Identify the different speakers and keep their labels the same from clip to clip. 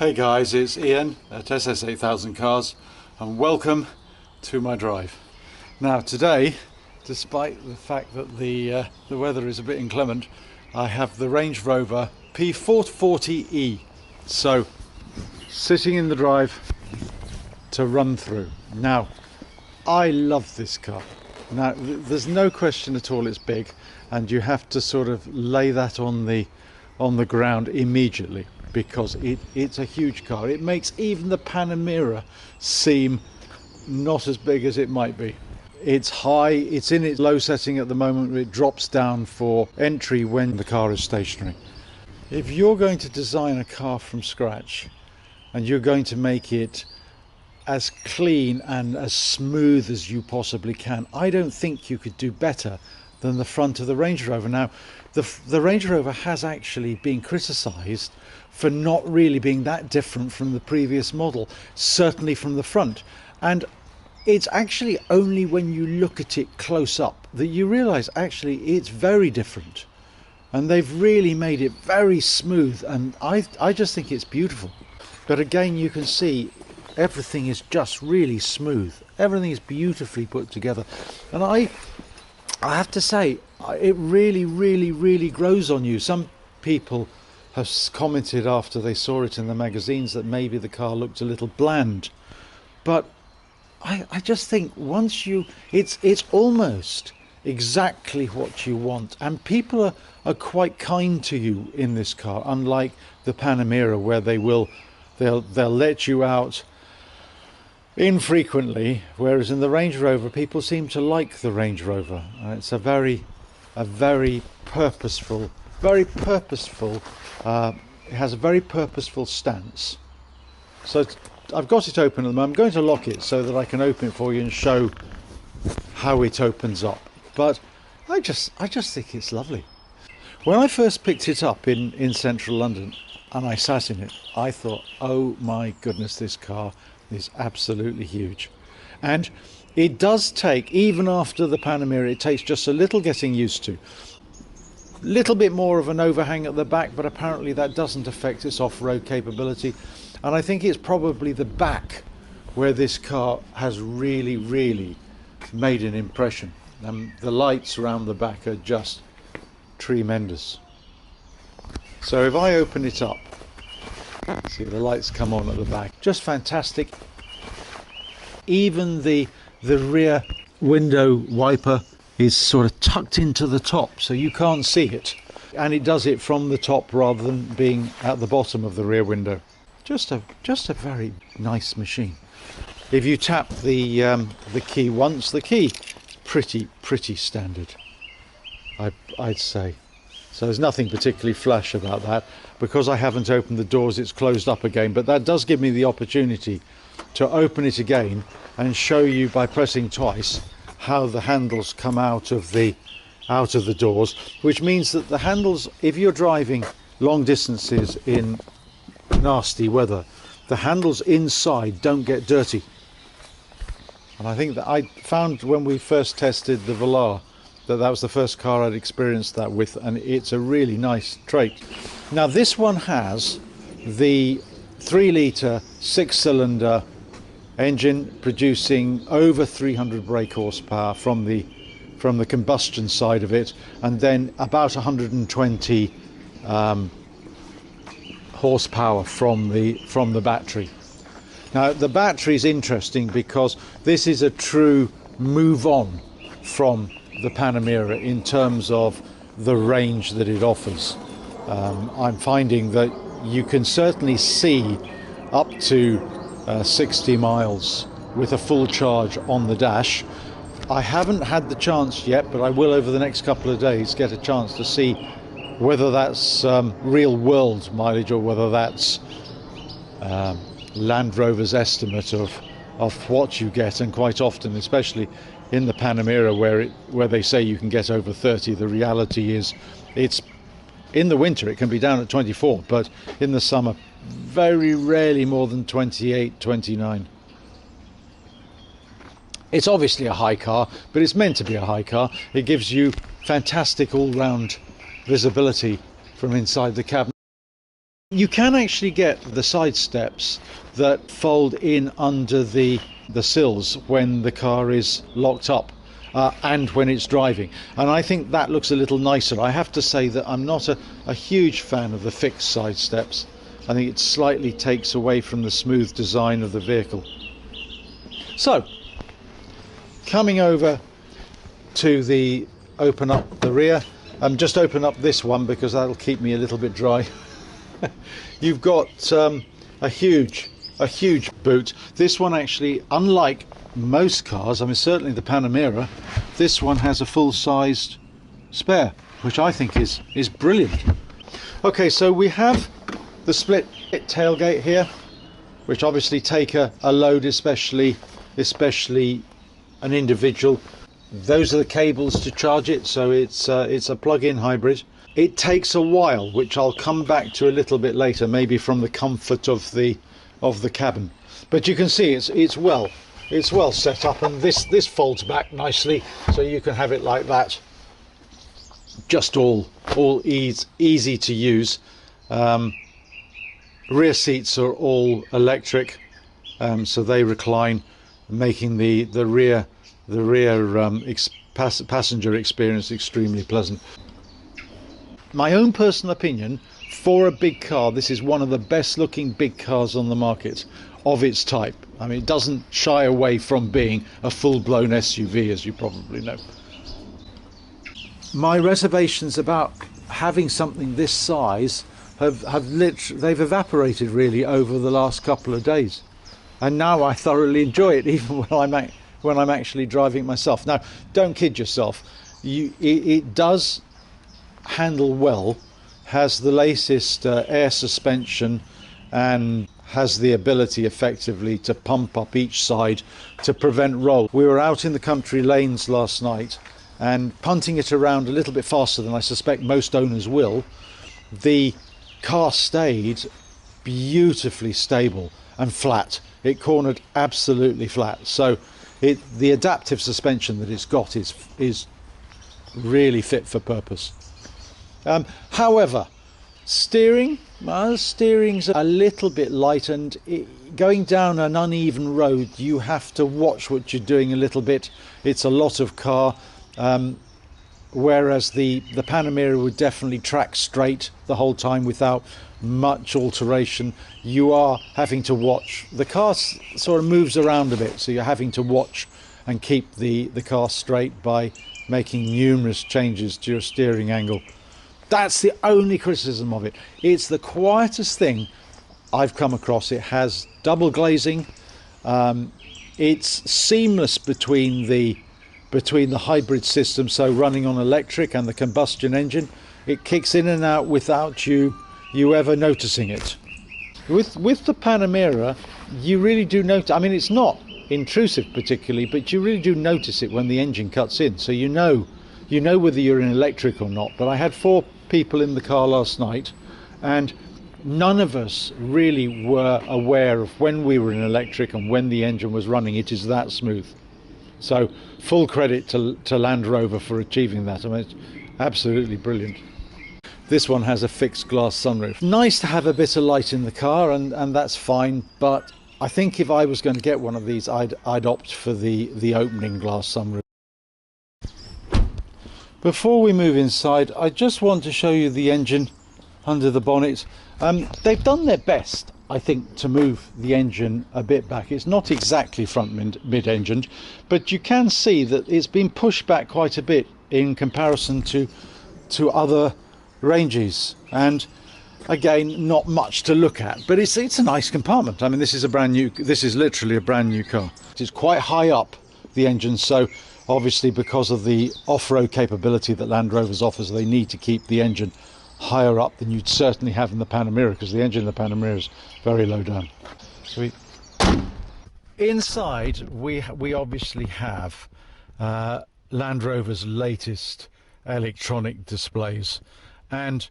Speaker 1: Hey guys, it's Ian at SS8000 Cars and welcome to my drive. Now today, despite the fact that the weather is a bit inclement, I have the Range Rover P440e. So, sitting in the drive to run through. Now, I love this car. Now, there's no question at all it's big, and you have to sort of lay that on the ground immediately, because it's a huge car. It makes even the Panamera seem not as big as it might be. It's high, it's in its low setting at the moment, it drops down for entry when the car is stationary. If you're going to design a car from scratch and you're going to make it as clean and as smooth as you possibly can, I don't think you could do better than the front of the Range Rover. Now, the Range Rover has actually been criticised for not really being that different from the previous model, certainly from the front. And it's actually only when you look at it close up that you realise actually it's very different. And they've really made it very smooth, and I just think it's beautiful. But again, you can see everything is just really smooth. Everything is beautifully put together. And I have to say, it really grows on you. Some people have commented after they saw it in the magazines that maybe the car looked a little bland. But I just think once it's almost exactly what you want. And people are quite kind to you in this car, unlike the Panamera, where they'll let you out infrequently, whereas in the Range Rover people seem to like the Range Rover. It's a very purposeful, it has a very purposeful stance. So I've got it open at the moment. I'm going to lock it so that I can open it for you and show how it opens up. But I just think it's lovely. When I first picked it up in central London and I sat in it, I thought, oh my goodness, this car is absolutely huge. And it does take, even after the Panamera, it takes just a little getting used to. Little bit more of an overhang at the back, but apparently that doesn't affect its off-road capability. And I think it's probably the back where this car has really made an impression. The lights around the back are just tremendous. So if I open it up, see the lights come on at the back, just fantastic. Even the rear window wiper is sort of tucked into the top, so you can't see it, and it does it from the top rather than being at the bottom of the rear window. Just a very nice machine. If you tap the key once, the key is pretty standard, I'd say. So there's nothing particularly flash about that. Because I haven't opened the doors, it's closed up again, but that does give me the opportunity to open it again and show you by pressing twice how the handles come out of the doors, which means that the handles, if you're driving long distances in nasty weather, the handles inside don't get dirty. And I think that I found when we first tested the Velar that was the first car I'd experienced that with, and it's a really nice trait. Now this one has the 3-litre 6-cylinder engine producing over 300 brake horsepower from the combustion side of it, and then about 120 horsepower from the battery. Now the battery is interesting because this is a true move on from the Panamera in terms of the range that it offers. I'm finding that you can certainly see up to 60 miles with a full charge on the dash. I haven't had the chance yet, but I will over the next couple of days get a chance to see whether that's real world mileage or whether that's Land Rover's estimate of what you get. And quite often, especially in the Panamera, where they say you can get over 30, the reality is it's in the winter it can be down at 24, but in the summer very rarely more than 28, 29. It's obviously a high car, but it's meant to be a high car. It gives you fantastic all-round visibility from inside the cabin. You can actually get the side steps that fold in under the sills when the car is locked up. And when it's driving, and I think that looks a little nicer. I have to say that I'm not a huge fan of the fixed side steps. I think it slightly takes away from the smooth design of the vehicle. So, coming over to the open up the rear, just open up this one because that'll keep me a little bit dry. You've got a huge boot. This one actually, unlike most cars, I mean certainly the Panamera, this one has a full-sized spare, which I think is brilliant. Okay, so we have the split tailgate here, which obviously take a load, especially an individual. Those are the cables to charge it, so it's a plug-in hybrid. It takes a while, which I'll come back to a little bit later, maybe from the comfort of the cabin. But you can see it's well set up, and this folds back nicely, so you can have it like that. Just all easy to use. Rear seats are all electric, so they recline, making the rear passenger experience extremely pleasant. My own personal opinion, for a big car, this is one of the best looking big cars on the market of its type. I mean, it doesn't shy away from being a full-blown SUV, as you probably know. My reservations about having something this size they've evaporated really over the last couple of days, and now I thoroughly enjoy it, even when I'm actually driving it myself. Now, don't kid yourself. It does handle well, has the latest air suspension, and has the ability effectively to pump up each side to prevent roll. We were out in the country lanes last night and punting it around a little bit faster than I suspect most owners will. The car stayed beautifully stable and flat. It cornered absolutely flat. So the adaptive suspension that it's got is really fit for purpose. However, steering's a little bit light, and going down an uneven road you have to watch what you're doing a little bit. It's a lot of car, whereas the Panamera would definitely track straight the whole time without much alteration. You are having to watch. The car sort of moves around a bit, so you're having to watch and keep the car straight by making numerous changes to your steering angle. That's the only criticism of it. It's the quietest thing I've come across. It has double glazing. It's seamless between the hybrid system, so running on electric and the combustion engine. It kicks in and out without you ever noticing it. With the Panamera, you really do notice. I mean, it's not intrusive particularly, but you really do notice it when the engine cuts in. So you know whether you're in electric or not. But I had 4 people in the car last night, and none of us really were aware of when we were in electric and when the engine was running. It is that smooth. So full credit to Land Rover for achieving that. I mean, it's absolutely brilliant. This one has a fixed glass sunroof. Nice to have a bit of light in the car, and that's fine, but I think if I was going to get one of these, I'd opt for the opening glass sunroof. Before we move inside, I just want to show you the engine under the bonnet. They've done their best, I think, to move the engine a bit back. It's not exactly front mid-engined, but you can see that it's been pushed back quite a bit in comparison to other ranges. And again, not much to look at, but it's a nice compartment. I mean, this is literally a brand new car. It's quite high up, the engine, so obviously because of the off-road capability that Land Rovers offers, they need to keep the engine higher up than you'd certainly have in the Panamera, because the engine in the Panamera is very low down. Sweet. Inside we obviously have Land Rover's latest electronic displays, and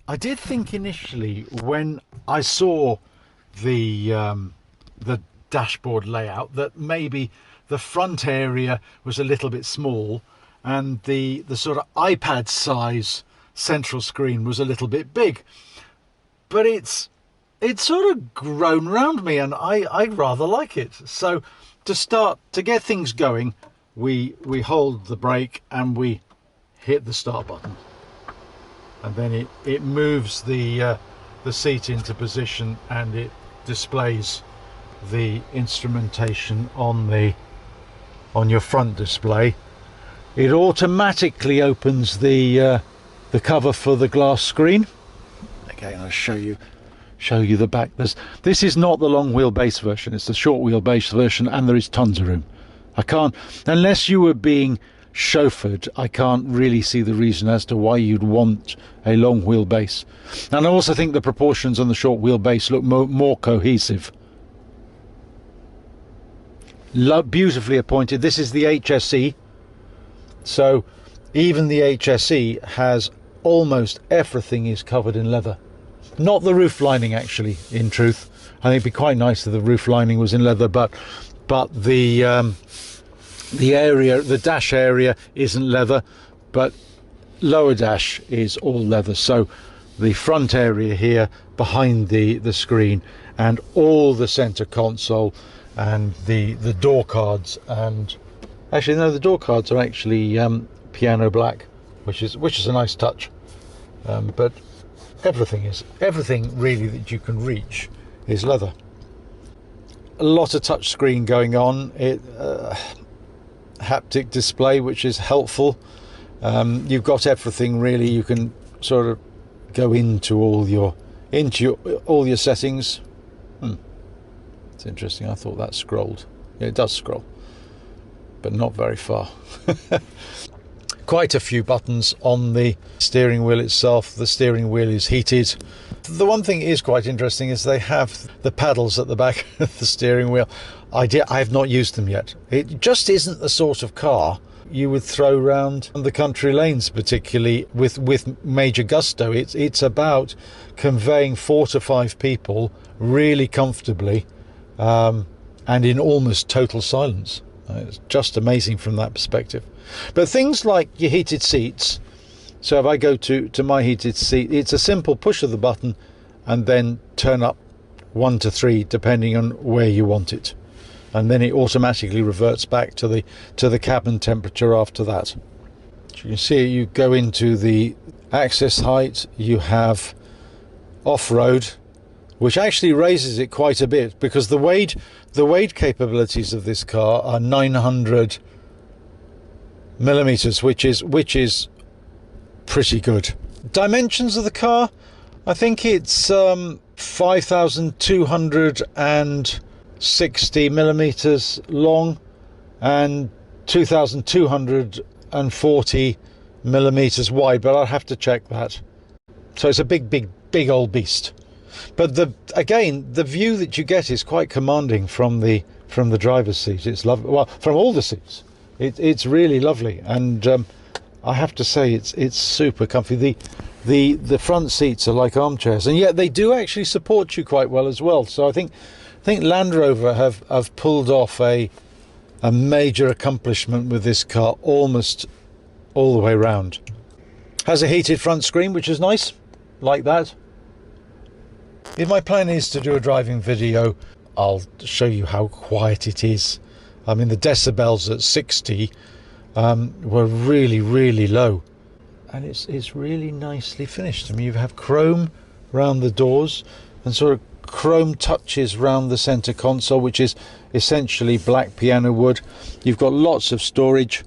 Speaker 1: I did think initially when I saw the dashboard layout that maybe the front area was a little bit small and the sort of iPad size central screen was a little bit big. but it's sort of grown round me, and I rather like it. So to get things going, we hold the brake and we hit the start button, and then it moves the seat into position, and it displays the instrumentation on your front display. It automatically opens the cover for the glass screen. Again, I'll show you the back. This is not the long wheelbase version, it's the short wheelbase version, and there is tons of room. I can't, unless you were being chauffeured, I can't really see the reason as to why you'd want a long wheelbase. And I also think the proportions on the short wheelbase look more cohesive. Beautifully appointed. This is the HSE, so even the HSE has almost everything is covered in leather. Not the roof lining, actually, in truth. I think it'd be quite nice if the roof lining was in leather, but the area, the dash area isn't leather, but lower dash is all leather. So the front area here behind the screen, and all the center console, and the door cards, and actually no, the door cards are actually piano black, which is a nice touch. But everything really that you can reach is leather. A lot of touch screen going on. Haptic display, which is helpful. You've got everything really. You can sort of go into all your settings. It's interesting. I thought that scrolled. Yeah, it does scroll, but not very far. Quite a few buttons on the steering wheel itself. The steering wheel is heated. The one thing is quite interesting is they have the paddles at the back of the steering wheel. I have not used them yet. It just isn't the sort of car you would throw around the country lanes, particularly with major gusto. It's about conveying 4 to 5 people really comfortably, and in almost total silence. It's just amazing from that perspective. But things like your heated seats, so if I go to my heated seat, it's a simple push of the button and then turn up 1 to 3 depending on where you want it, and then it automatically reverts back to the cabin temperature after that. You can see you go into the access height. You have off-road, which actually raises it quite a bit, because the weight capabilities of this car are 900 millimeters, which is pretty good. Dimensions of the car, I think it's 5,260 millimeters long and 2,240 millimeters wide, but I'll have to check that. So it's a big old beast. But the view that you get is quite commanding from the driver's seat. It's lovely. Well, from all the seats, it's really lovely, and I have to say it's super comfy. The front seats are like armchairs, and yet they do actually support you quite well as well. So I think Land Rover have pulled off a major accomplishment with this car, almost all the way round. Has a heated front screen, which is nice, like that. If my plan is to do a driving video, I'll show you how quiet it is. I mean, the decibels at 60 were really low, and it's really nicely finished. I mean, you have chrome round the doors and sort of chrome touches round the center console, which is essentially black piano wood. You've got lots of storage.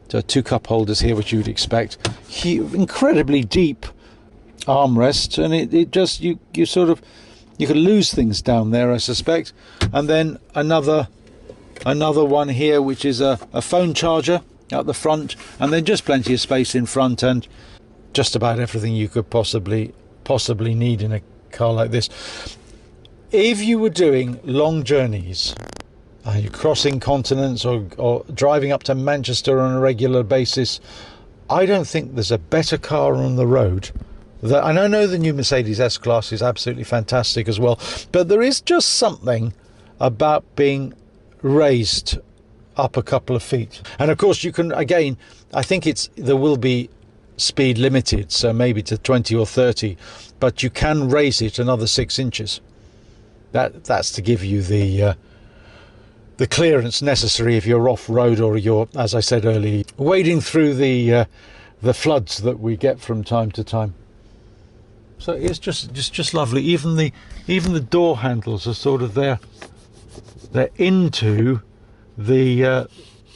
Speaker 1: So 2 cup holders here, which you'd expect. Incredibly deep armrest, and it just you could lose things down there, I suspect. And then another one here, which is a phone charger at the front, and then just plenty of space in front, and just about everything you could possibly need in a car like this. If you were doing long journeys, you're crossing continents or driving up to Manchester on a regular basis, I don't think there's a better car on the road. And I know the new Mercedes S-Class is absolutely fantastic as well, but there is just something about being raised up a couple of feet. And of course you can, again, I think there will be speed limited, so maybe to 20 or 30, but you can raise it another 6 inches. That's to give you the clearance necessary if you're off-road, or you're, as I said earlier, wading through the floods that we get from time to time. So it's just lovely. Even the door handles are sort of they're into the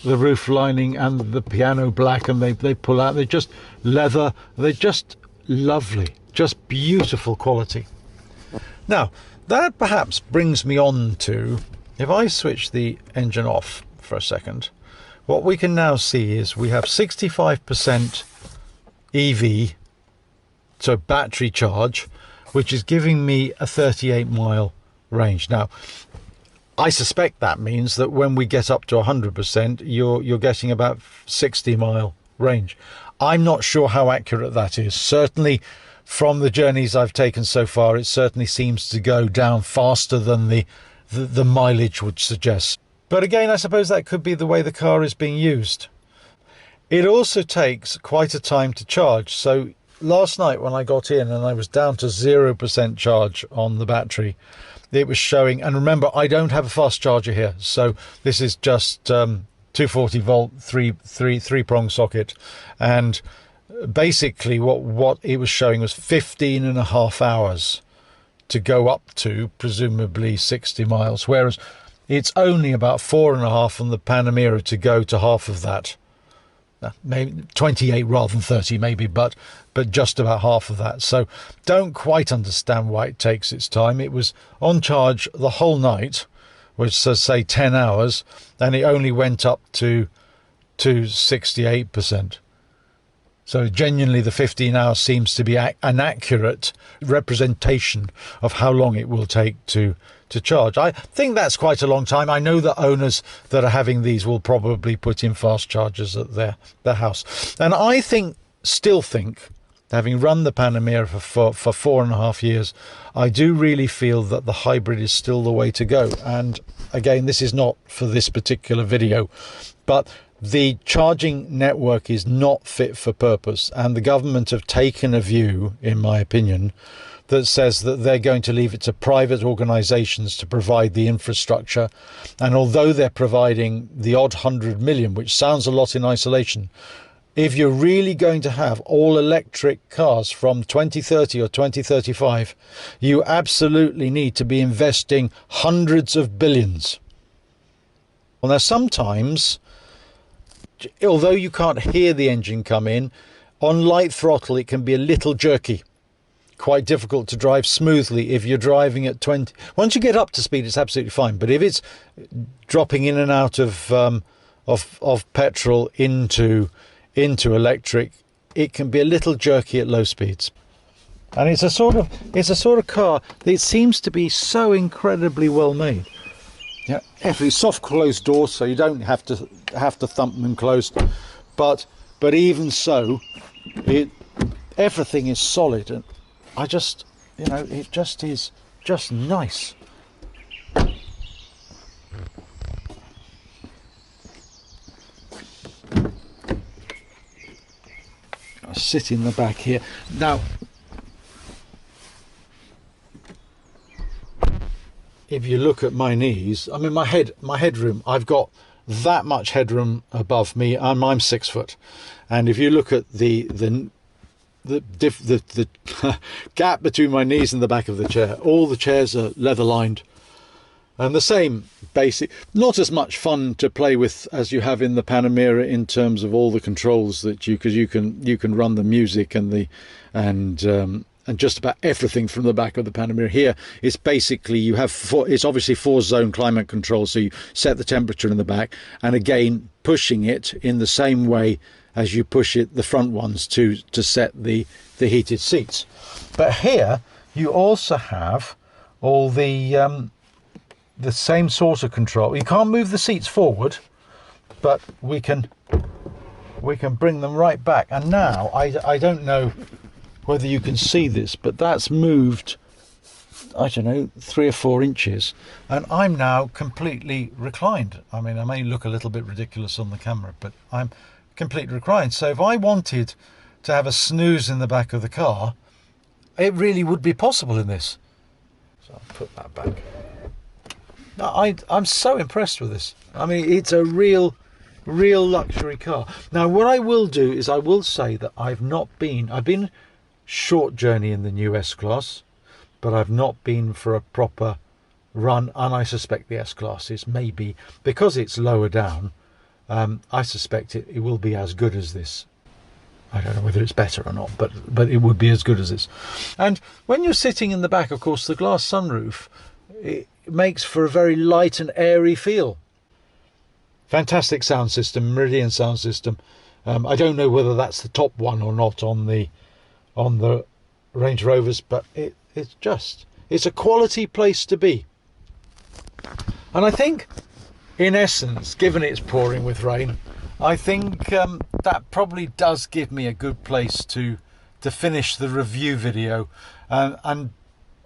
Speaker 1: roof lining and the piano black, and they pull out. They're just leather. They're just lovely, just beautiful quality. Now that perhaps brings me on to, if I switch the engine off for a second, what we can now see is we have 65% EV, so battery charge, which is giving me a 38-mile range. Now, I suspect that means that when we get up to 100%, you're getting about 60-mile range. I'm not sure how accurate that is. Certainly, from the journeys I've taken so far, it certainly seems to go down faster than the mileage would suggest. But again, I suppose that could be the way the car is being used. It also takes quite a time to charge. So last night when I got in and I was down to 0% charge on the battery, it was showing, and remember, I don't have a fast charger here, so this is just 240 volt three prong socket, and basically what it was showing was 15.5 hours to go up to presumably 60 miles, whereas it's only about 4.5 on the Panamera to go to half of that. Maybe 28 rather than 30 maybe, but just about half of that. So don't quite understand why it takes its time. It was on charge the whole night, which says say 10 hours, and it only went up to 68%. So genuinely the 15 hours seems to be an accurate representation of how long it will take to charge. I think that's quite a long time. I know that owners that are having these will probably put in fast chargers at their house. And I still think, having run the Panamera for 4.5 years, I do really feel that the hybrid is still the way to go. And again, this is not for this particular video, but the charging network is not fit for purpose, and the government have taken a view, in my opinion, that says that they're going to leave it to private organisations to provide the infrastructure. And although they're providing the odd 100 million, which sounds a lot in isolation, if you're really going to have all electric cars from 2030 or 2035, you absolutely need to be investing hundreds of billions. Well, now sometimes, although you can't hear the engine come in, on light throttle it can be a little jerky, quite difficult to drive smoothly if you're driving at 20. Once you get up to speed, it's absolutely fine, but if it's dropping in and out of petrol into electric, it can be a little jerky at low speeds. And it's a sort of car that seems to be so incredibly well made. Yeah, every soft closed doors, so you don't have to thump them closed. But even so, everything is solid, and I just, it just is just nice. I sit in the back here now. If you look at my knees, I mean my headroom, I've got that much headroom above me, and I'm 6 foot. And if you look at the gap between my knees and the back of the chair, all the chairs are leather lined, and the same basic, not as much fun to play with as you have in the Panamera in terms of all the controls that because you can run the music and just about everything from the back of the Panamera. Here it's basically you have it's obviously 4-zone climate control, so you set the temperature in the back, and again pushing it in the same way as you push it the front ones to set the heated seats. But here you also have all the same sort of control. You can't move the seats forward, but we can bring them right back. And now I don't know whether you can see this, but that's moved, I don't know, 3 or 4 inches, and I'm now completely reclined. I mean, I may look a little bit ridiculous on the camera, but I'm completely reclined. So if I wanted to have a snooze in the back of the car, it really would be possible in this. So I'll put that back. Now, I'm so impressed with this. I mean, it's a real luxury car. Now, what I will do is I will say that I've been short journey in the new S-Class, but I've not been for a proper run, and I suspect the S-Class is maybe, because it's lower down, I suspect it will be as good as this. I don't know whether it's better or not, but it would be as good as this. And when you're sitting in the back, of course, the glass sunroof, it makes for a very light and airy feel. Fantastic sound system, Meridian sound system. I don't know whether that's the top one or not on the Range Rovers, but it's a quality place to be. And I think, in essence, given it's pouring with rain, I think that probably does give me a good place to finish the review video, and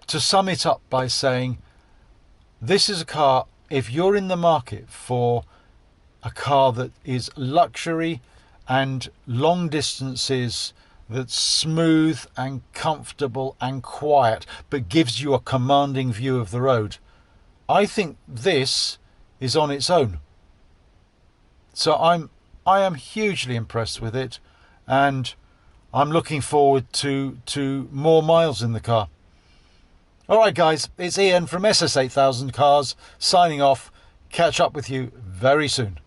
Speaker 1: to sum it up by saying, this is a car, if you're in the market for a car that is luxury and long distances, that's smooth and comfortable and quiet, but gives you a commanding view of the road, I think this is on its own. So I am hugely impressed with it, and I'm looking forward to more miles in the car. Alright guys, it's Ian from SS8000 Cars signing off. Catch up with you very soon.